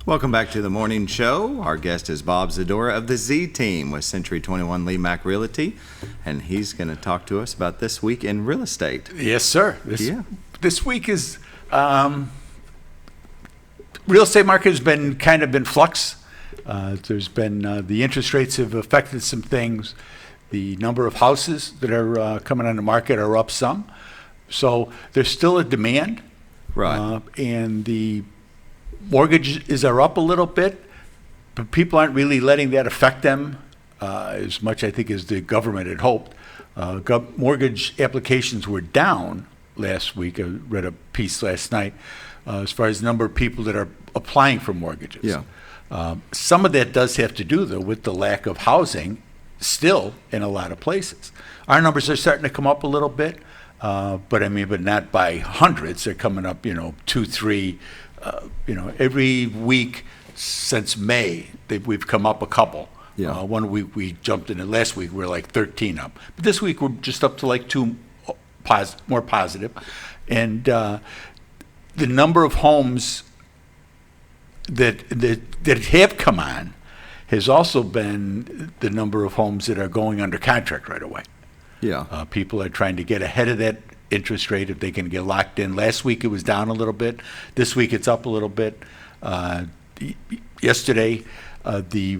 Welcome back to the morning show. Our guest is Bob Zdora of the Z Team with Century 21 LeMac Realty, and he's going to talk to us about this week in real estate. Yes, sir. This week is real estate market has been kind of in flux. There's been the interest rates have affected some things. The number of houses that are coming on the market are up some, so there's still a demand. Right. And the mortgages are up a little bit, but people aren't really letting that affect them as much, I think, as the government had hoped. Mortgage applications were down last week. I read a piece last night as far as the number of people that are applying for mortgages. Yeah. Some of that does have to do, though, with the lack of housing still in a lot of places. Our numbers are starting to come up a little bit, but not by hundreds. They're coming up, 2, 3. Every week since May, we've come up a couple. Yeah. One week we jumped in it. Last week we were like 13 up. But this week we're just up to like 2 more positive. And the number of homes that have come on has also been the number of homes that are going under contract right away. Yeah. People are trying to get ahead of that interest rate if they can get locked in. Last week it was down a little bit. This week it's up a little bit. Yesterday, the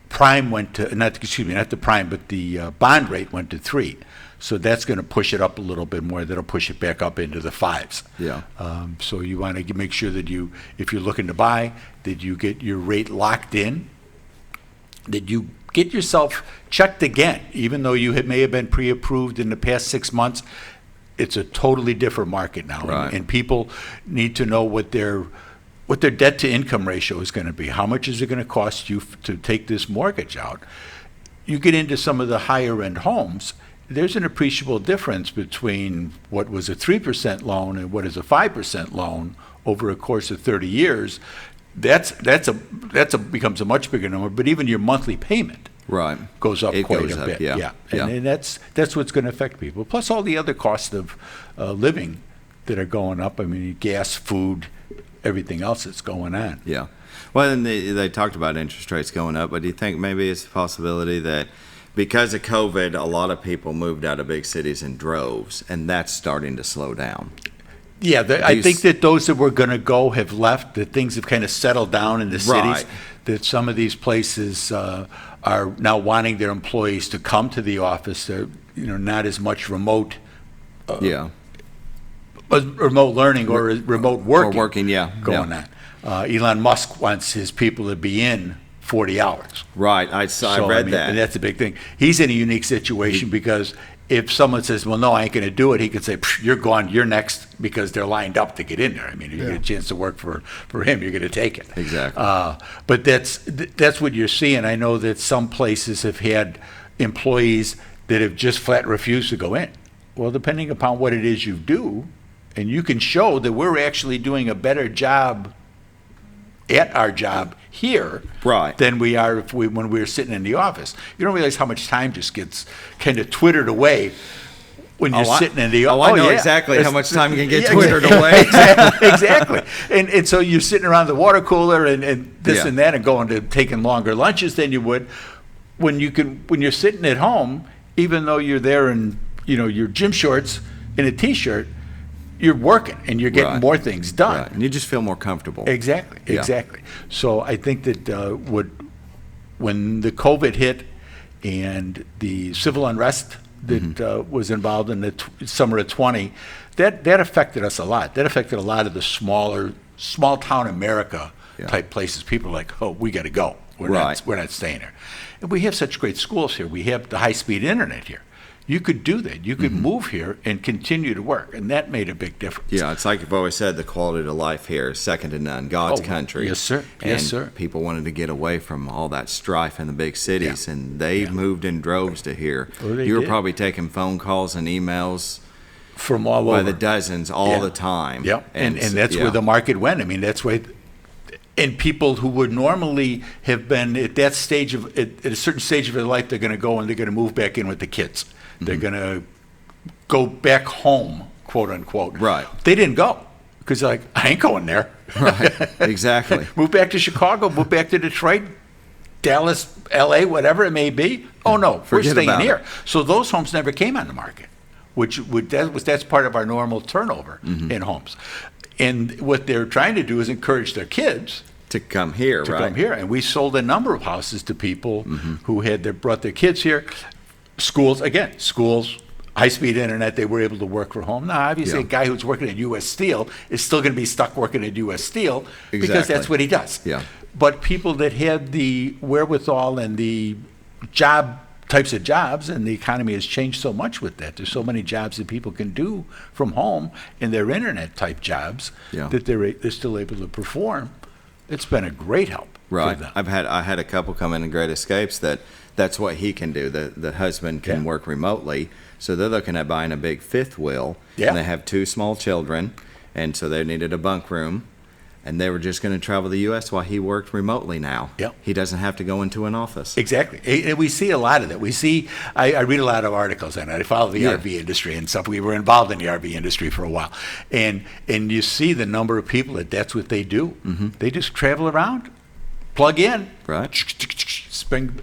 prime went to not the prime, but the bond rate went to 3. So that's going to push it up a little bit more. That'll push it back up into the 5s. Yeah. So you want to make sure that if you're looking to buy, that you get your rate locked in, that you get yourself checked again, even though you may have been pre-approved in the past 6 months. It's a totally different market now, Right. and people need to know what their debt to income ratio is going to be. How much is it going to cost you to take this mortgage out? You get into some of the higher end homes, there's an appreciable difference between what was a 3% loan and what is a 5% loan over a course of 30 years. That's becomes a much bigger number. But even your monthly payment. Right. Goes up quite a bit. Yeah. And that's what's going to affect people. Plus all the other costs of living that are going up. Gas, food, everything else that's going on. Yeah. Well, and they talked about interest rates going up, but do you think maybe it's a possibility that because of COVID, a lot of people moved out of big cities in droves, and that's starting to slow down? Yeah, I think that those that were going to go have left, that things have kind of settled down in the cities, Right. that some of these places are now wanting their employees to come to the office. They're, not as much remote learning or remote working, going on. Elon Musk wants his people to be in 40 hours. Right. I read that. And that's a big thing. He's in a unique situation because if someone says, well, no, I ain't going to do it, he could say, you're gone, you're next, because they're lined up to get in there. If you get a chance to work for him, you're going to take it. Exactly. But that's what you're seeing. I know that some places have had employees that have just flat refused to go in. Well, depending upon what it is you do, and you can show that we're actually doing a better job at our job here Right. than we are when we're sitting in the office. You don't realize how much time just gets kind of twittered away when you're sitting in the office. I know exactly how much time can get twittered away. Exactly. And so you're sitting around the water cooler and this and that and going to taking longer lunches than you would when you're sitting at home, even though you're there in your gym shorts and a t-shirt. You're working and you're getting more things done. Right. And you just feel more comfortable. Exactly. So I think that when the COVID hit and the civil unrest that was involved in the summer of 20, that affected us a lot. That affected a lot of the small town America type places. People are like, oh, we got to go. We're not staying here. And we have such great schools here. We have the high-speed internet here. You could do that. You could move here and continue to work, and that made a big difference. Yeah, it's like you've always said, the quality of life here is second to none. God's country. Yes, sir. Yes, sir. People wanted to get away from all that strife in the big cities, and they moved in droves to here. You were probably taking phone calls and emails from all over by the dozens all the time. Yeah, and that's where the market went. That's why. And people who would normally have been at that stage at a certain stage of their life, they're going to go and they're going to move back in with the kids. They're going to go back home, quote unquote. Right. They didn't go. because they're like, I ain't going there. Right. Exactly. Move back to Chicago, move back to Detroit, Dallas, LA, whatever it may be. Oh no, we're Forget staying about here. it. So those homes never came on the market, that's part of our normal turnover in homes. And what they're trying to do is encourage their kids To come here, to right? come here. And we sold a number of houses to people who brought their kids here. Schools, high-speed internet, they were able to work from home. Now, obviously, Yeah. a guy who's working at U.S. Steel is still going to be stuck working at U.S. Steel because Exactly. that's what he does. Yeah. But people that had the wherewithal and the types of jobs, and the economy has changed so much with that. There's so many jobs that people can do from home, and they're internet-type jobs Yeah. that they're still able to perform. It's been a great help Right. for them. I had a couple come in Great Escapes that's what he can do. The husband can Yeah. work remotely, so they're looking at buying a big fifth wheel. Yeah. And they have 2 small children, and so they needed a bunk room, and they were just going to travel the U.S. while he worked remotely. Now. Yep. He doesn't have to go into an office. Exactly. And we see a lot of that. I read a lot of articles, and I follow the Yeah. RV industry and stuff. We were involved in the RV industry for a while. And you see the number of people that's what they do. They just travel around, plug in. Right. Spend,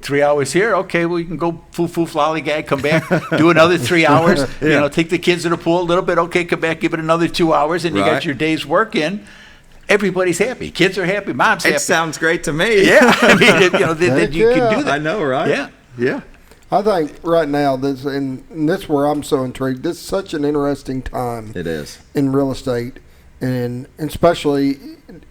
3 hours here. Okay, well, you can go foo-foo, lollygag, come back, do another 3 hours. Yeah. Take the kids to the pool a little bit. Okay, come back, give it another 2 hours, and you Right. got your day's work in. Everybody's happy. Kids are happy. Mom's happy. It sounds great to me. Yeah, I mean, that Heck you can yeah. do that. I know, right? Yeah. Yeah. I think right now, and this is where I'm so intrigued. This is such an interesting time It is. in real estate, and especially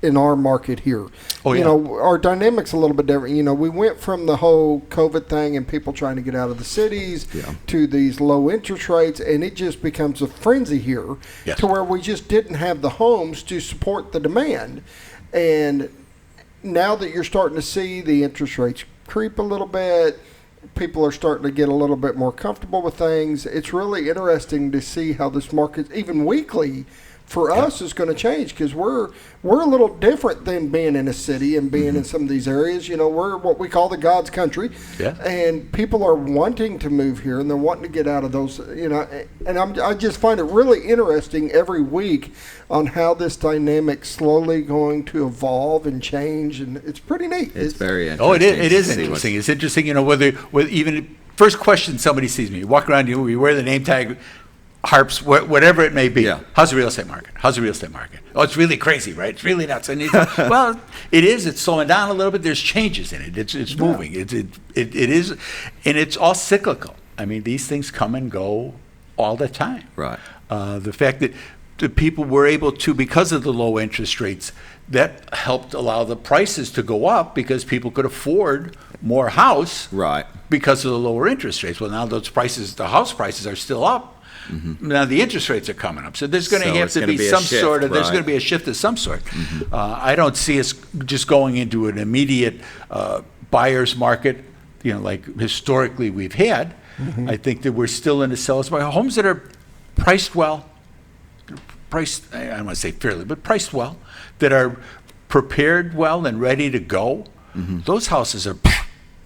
in our market here. Oh, yeah. Our dynamic's a little bit different. We went from the whole COVID thing and people trying to get out of the cities Yeah. to these low interest rates, and it just becomes a frenzy here Yes. to where we just didn't have the homes to support the demand. And now that you're starting to see the interest rates creep a little bit, people are starting to get a little bit more comfortable with things. It's really interesting to see how this market, even weekly, for us is going to change, because we're a little different than being in a city and being in some of these areas. We're what we call the God's country, Yeah. and people are wanting to move here and they're wanting to get out of those. And I just find it really interesting every week on how this dynamic slowly going to evolve and change, and it's pretty neat. It's very interesting. Oh, it is to see interesting. It's interesting, whether even first question somebody sees me, you walk around, you wear the name tag, harps, whatever it may be. Yeah. How's the real estate market? How's the real estate market? Oh, it's really crazy, right? It's really nuts. And well, it is. It's slowing down a little bit. There's changes in it. It's moving. It is, and it's all cyclical. I mean, these things come and go all the time. Right. The fact that the people were able to, because of the low interest rates, that helped allow the prices to go up because people could afford more house Right. because of the lower interest rates. Well, now those prices, the house prices are still up. Now the interest rates are coming up. So there's going to So have it's to gonna be be a some shift, sort of, there's right. going to be a shift of some sort. I don't see us just going into an immediate buyer's market, like historically we've had. I think that we're still in the seller's market. Homes that are priced well, I don't want to say fairly, but priced well, that are prepared well and ready to go, those houses are,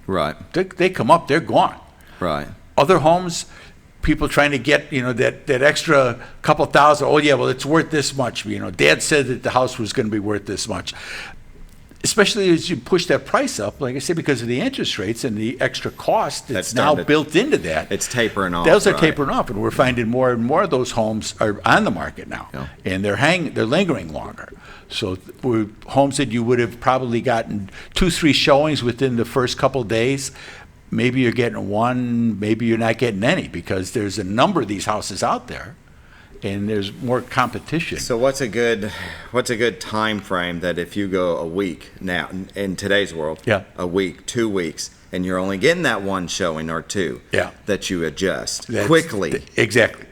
Right. they come up, they're gone. Right. Other homes, people trying to get, that extra couple thousand, oh yeah, well, it's worth this much. Dad said that the house was going to be worth this much. Especially as you push that price up, like I said, because of the interest rates and the extra cost that's That's now starting to- built into that. It's tapering off. Those are right. tapering off, and we're finding more and more of those homes are on the market now, Yeah. and they're lingering longer. So homes that you would have probably gotten 2-3 showings within the first couple days, maybe you're getting one, maybe you're not getting any, because there's a number of these houses out there, and there's more competition. So what's a good time frame that if you go a week now in today's world, Yeah. a week, 2 weeks, and you're only getting that one showing or two, Yeah. that you adjust That's- quickly. Exactly.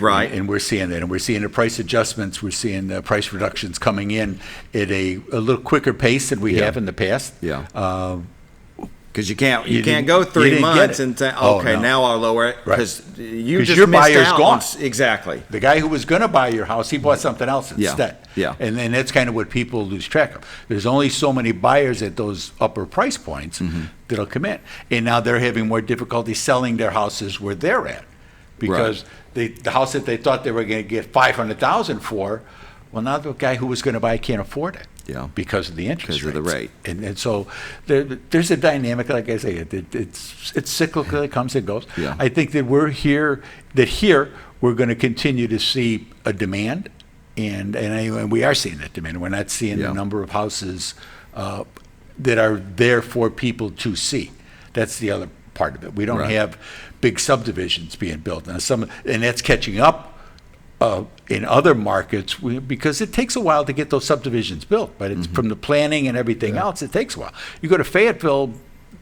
Right. And we're seeing that. And we're seeing the price adjustments. We're seeing the price reductions coming in at a little quicker pace than we Yeah. have in the past. Yeah. Uh, Because you can't You go didn't- 3 you didn't get months it. and say, Oh, okay, no. now I'll lower it Right. because you 'Cause just your missed buyer's out gone. on exactly. The guy who was going to buy your house, he bought something else Yeah, instead. yeah. And then that's kind of what people lose track of. There's only so many buyers at those upper price points Mm-hmm. that'll come in. And now they're having more difficulty selling their houses where they're at. Because the house that they thought they were going to get $500,000 for, Well, now the guy who was going to buy can't afford it. Yeah. Because of the interest Because of the rate. And so there's a dynamic, like I say, it's cyclical, it comes and goes. Yeah. I think that we're going to continue to see a demand, and we are seeing that demand. We're not seeing Yeah. the number of houses that are there for people to see. That's the other part of it. We don't Right. have big subdivisions being built, and that's catching up in other markets because it takes a while to get those subdivisions built. But it's from the planning and everything else, it takes a while. You go to Fayetteville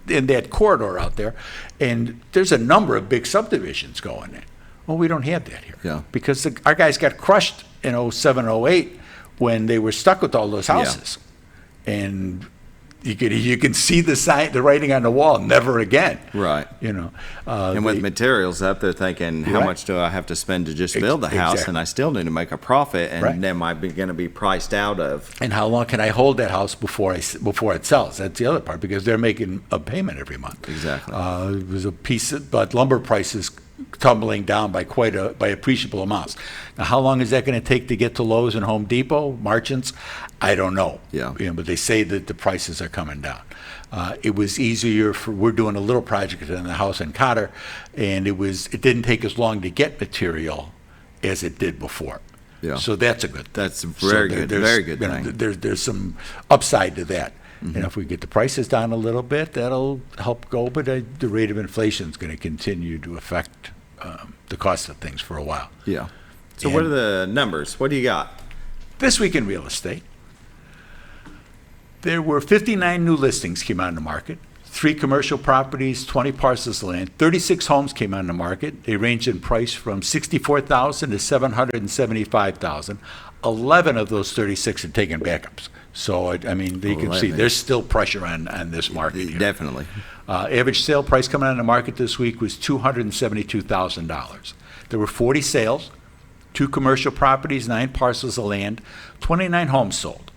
in that corridor out there, and there's a number of big subdivisions going in. Well, we don't have that here. Yeah. Because our guys got crushed in 07, 08 when they were stuck with all those houses. And you can see the writing on the wall, never again. Right. And with materials up, they're thinking, how Right. much do I have to spend to just build the house? Exactly. And I still need to make a profit, and Right. am I going to be priced out of? And how long can I hold that house before it sells? That's the other part, because they're making a payment every month. Exactly. It was but lumber prices tumbling down by by appreciable amounts. Now, how long is that going to take to get to Lowe's and Home Depot, Marchants? I don't know. Yeah. But they say that the prices are coming down. It was easier we're doing a little project in the house in Cotter, and it didn't take as long to get material as it did before. Yeah. So that's a good thing. That's very good. Very good thing. There's some upside to that. And if we get the prices down a little bit, that'll help go. But the rate of inflation is going to continue to affect the cost of things for a while. Yeah. So what are the numbers? What do you got? This week in real estate, there were 59 new listings came on the market, 3 commercial properties, 20 parcels of land, 36 homes came on the market. They range in price from $64,000 to $775,000. 11 of those 36 are taking backups. So, you can see there's still pressure on this market here. Definitely. Average sale price coming on the market this week was $272,000. There were 40 sales, 2 commercial properties, 9 parcels of land, 29 homes sold.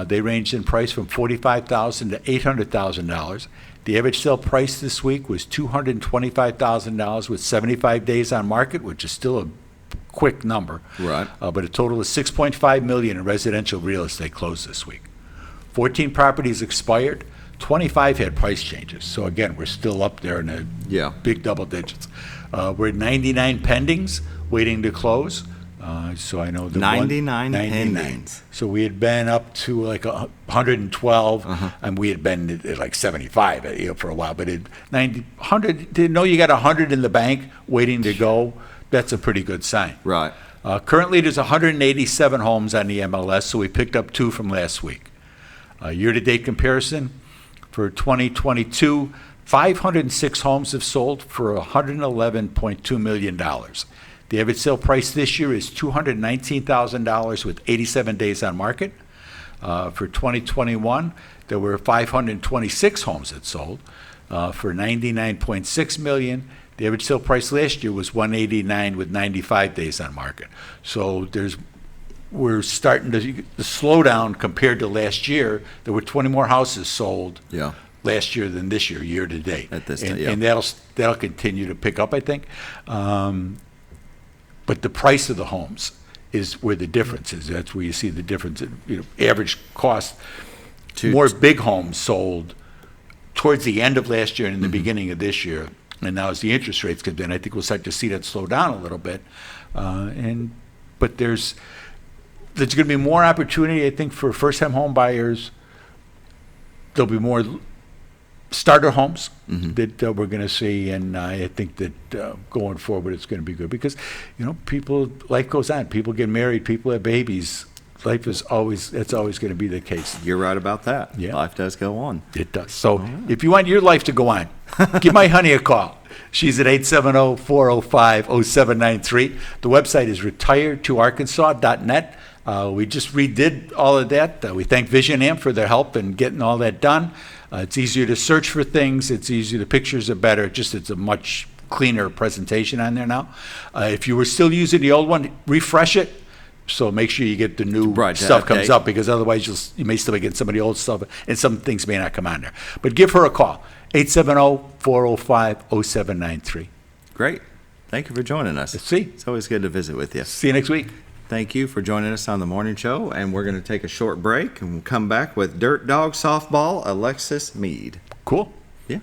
They ranged in price from $45,000 to $800,000. The average sale price this week was $225,000 with 75 days on market, which is still a quick number. Right. But a total of $6.5 million in residential real estate closed this week. 14 properties expired. 25 had price changes. So again, we're still up there in the big double digits. We're at 99 pendings waiting to close. So I know the 99 pendings. So we had been up to like 112, and we had been at like 75 for a while. But 100, to know you got 100 in the bank waiting to go, that's a pretty good sign. Right. Currently, there's 187 homes on the MLS, so we picked up 2 from last week. Year-to-date comparison for 2022, 506 homes have sold for $111.2 million. The average sale price this year is $219,000 with 87 days on market. For 2021, there were 526 homes that sold for $99.6 million. The average sale price last year was $189 with 95 days on market. So we're starting to slow down compared to last year. There were 20 more houses sold last year than this year to date. At this and, time, and that'll continue to pick up, I think. But the price of the homes is where the difference is. That's where you see the difference in average cost. More big homes sold towards the end of last year and in the beginning of this year. And now as the interest rates come in, I think we'll start to see that slow down a little bit. But there's going to be more opportunity, I think, for first-time home buyers. There'll be more starter homes that we're going to see, and I think that going forward it's going to be good because, life goes on. People get married, people have babies. That's always going to be the case. You're right about that. Yeah. Life does go on. It does. So if you want your life to go on, give my honey a call. She's at 870-405-0793. The website is retiredtoarkansas.net. We just redid all of that. We thank Vision Amp for their help in getting all that done. It's easier to search for things. It's easier. The pictures are better. It's a much cleaner presentation on there now. If you were still using the old one, refresh it. So make sure you get the new stuff comes up, because otherwise you may still be getting some of the old stuff, and some things may not come on there. But give her a call, 870-405-0793. Great. Thank you for joining us. See? It's always good to visit with you. See you next week. thank you for joining us on the morning show. And we're going to take a short break and we'll come back with Dirt Dog Softball, Alexis Mead. Cool. Yeah.